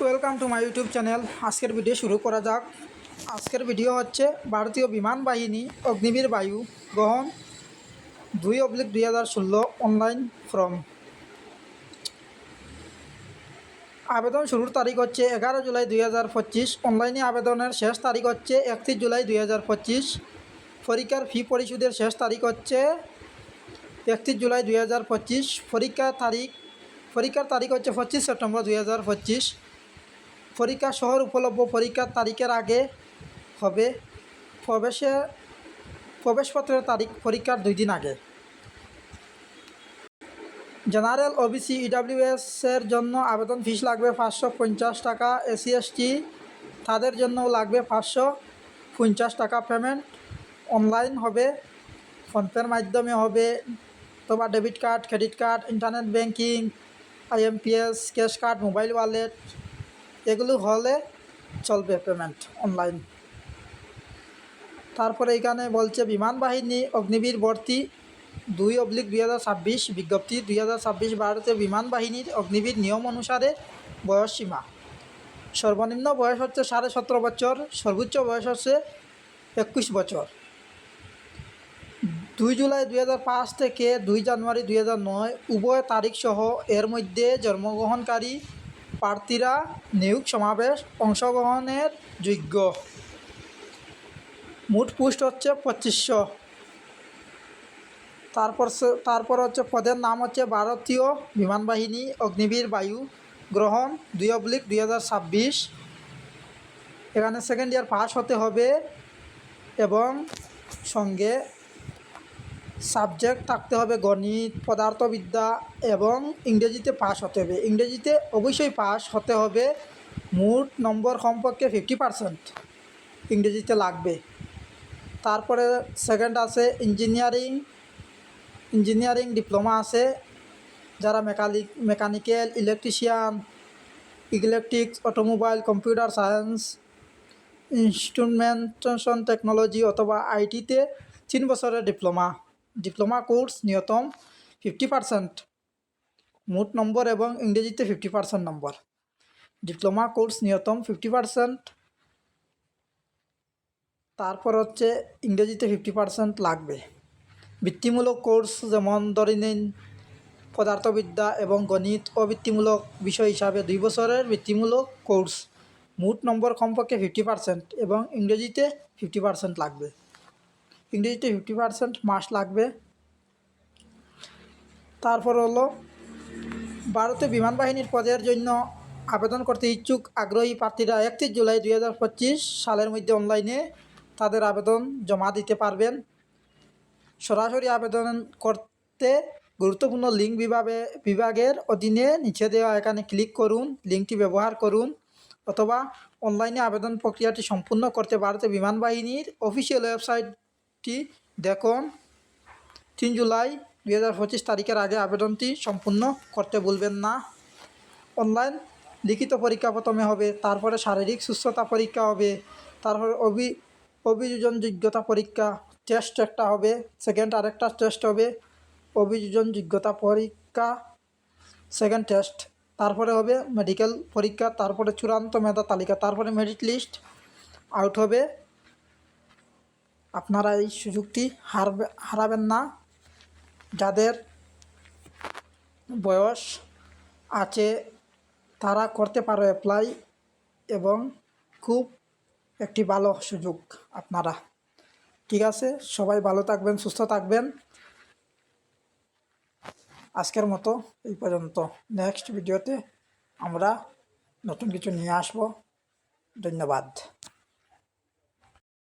Welcome to my YouTube channel. আজকের video শুরু করা যাক। আজকের ভিডিও হচ্ছে ভারতীয় বিমান বাহিনী অগ্নিবীর বায়ু গ্রহণ 2/2016 অনলাইন ফর্ম। আবেদন শুরুর তারিখ হচ্ছে 11 জুলাই 2025। অনলাইনে আবেদনের শেষ তারিখ হচ্ছে 31 জুলাই 2025। পরীক্ষার ফি পরিশোধের শেষ তারিখ হচ্ছে 31 জুলাই 2025। পরীক্ষার তারিখ হচ্ছে 25 সেপ্টেম্বর 2025। পরীক্ষা শহর উপলব্ধ পরীক্ষার তারিখের আগে হবে। প্রবেশপত্রের তারিখ পরীক্ষার 2 দিন আগে। জেনারেল ওবিসি ইডাব্লিউএসের জন্য আবেদন ফিস লাগবে 550 টাকা। এসসি এসটি তাদের জন্যও লাগবে 550 টাকা। পেমেন্ট অনলাইন হবে, ফোনপের মাধ্যমে হবে, অথবা debit card, credit card, internet banking, IMPS, cash card, mobile wallet এগুলো হলে চলবে পেমেন্ট অনলাইন। তারপরে এখানে বলছে বিমান বাহিনী অগ্নিবীর ভর্তি 2/2026 বিজ্ঞপ্তি 2026 ভারতীয় বিমান বাহিনীর অগ্নিবীর নিয়ম অনুসারে বয়সসীমা সর্বনিম্ন বয়স হচ্ছে 17.5 বছর, সর্বোচ্চ বয়স হচ্ছে 21 বছর। 2 জুলাই 2005 থেকে 2 জানুয়ারি 2009 উভয় তারিখ সহ এর মধ্যে জন্মগ্রহণকারী প্রার্থীরা নিয়োগ সমাবেশ অংশগ্রহণের যোগ্য। মোট পোস্ট হচ্ছে 2500। তারপর হচ্ছে পদের নাম হচ্ছে ভারতীয় বিমান বাহিনী অগ্নিবীর বায়ু গ্রহণ 2/2026। এখানে সেকেন্ড ইয়ার পাস হতে হবে এবং সঙ্গে সাবজেক্ট থাকতে হবে গণিত, পদার্থবিদ্যা এবং ইংরেজিতে পাস হতে হবে। ইংরেজিতে অবশ্যই পাস হতে হবে। মোট নম্বর কমপক্ষে 50% ইংরেজিতে লাগবে। তারপরে সেকেন্ড আছে ইঞ্জিনিয়ারিং ডিপ্লোমা আছে, যারা mechanical, electrician, electrics, automobile, computer science, instrumentation technology অথবা আইটিতে 3 বছরের ডিপ্লোমা কোর্স ন্যূনতম 50% মোট নম্বর এবং ইংরেজিতে 50% নম্বর। ডিপ্লোমা কোর্স ন্যূনতম 50%। তারপর হচ্ছে ইংরেজিতে 50% লাগবে। বৃত্তিমূলক কোর্স যেমন ধরে নিন পদার্থবিদ্যা এবং গণিত অবৃত্তিমূলক বিষয় হিসাবে 2 বছরের বৃত্তিমূলক কোর্স। মোট নম্বর কমপক্ষে 50% এবং ইংরেজিতে 50% লাগবে। ইংরেজিতে 50% মাস্ট লাগবে। তারপর হলো ভারতীয় বিমান বাহিনীর পদের জন্য আবেদন করতে ইচ্ছুক আগ্রহী প্রার্থীরা 31 জুলাই 2025 সালের মধ্যে অনলাইনে তাদের আবেদন জমা দিতে পারবেন। সরাসরি আবেদন করতে গুরুত্বপূর্ণ লিঙ্ক বিভাগের অধীনে নিচে দেওয়া এখানে ক্লিক করুন, লিঙ্কটি ব্যবহার করুন, অথবা অনলাইনে আবেদন প্রক্রিয়াটি সম্পূর্ণ করতে ভারতীয় বিমান বাহিনীর অফিসিয়াল ওয়েবসাইটটি দেখুন। 3 জুলাই 2025 তারিখের আগে আবেদনটি সম্পূর্ণ করতে ভুলবেন না। অনলাইন লিখিত পরীক্ষা প্রথমে হবে, তারপরে শারীরিক সুস্থতা পরীক্ষা হবে, তারপরে অভিযোজন যোগ্যতা পরীক্ষা টেস্ট একটা হবে, সেকেন্ড আরেকটা টেস্ট হবে, অভিযোজন যোগ্যতা পরীক্ষা সেকেন্ড টেস্ট। তারপরে হবে মেডিকেল পরীক্ষা, তারপরে চূড়ান্ত মেধা তালিকা, তারপরে মেরিট লিস্ট আউট হবে। আপনারা এই সুযোগটি হারাবেন না। যাদের বয়স আছে তারা করতে পারো অ্যাপ্লাই, এবং খুব একটি ভালো সুযোগ আপনারা। ঠিক আছে, সবাই ভালো থাকবেন, সুস্থ থাকবেন। আজকের মতো এই পর্যন্ত। নেক্সট ভিডিওতে আমরা নতুন কিছু নিয়ে আসব। ধন্যবাদ।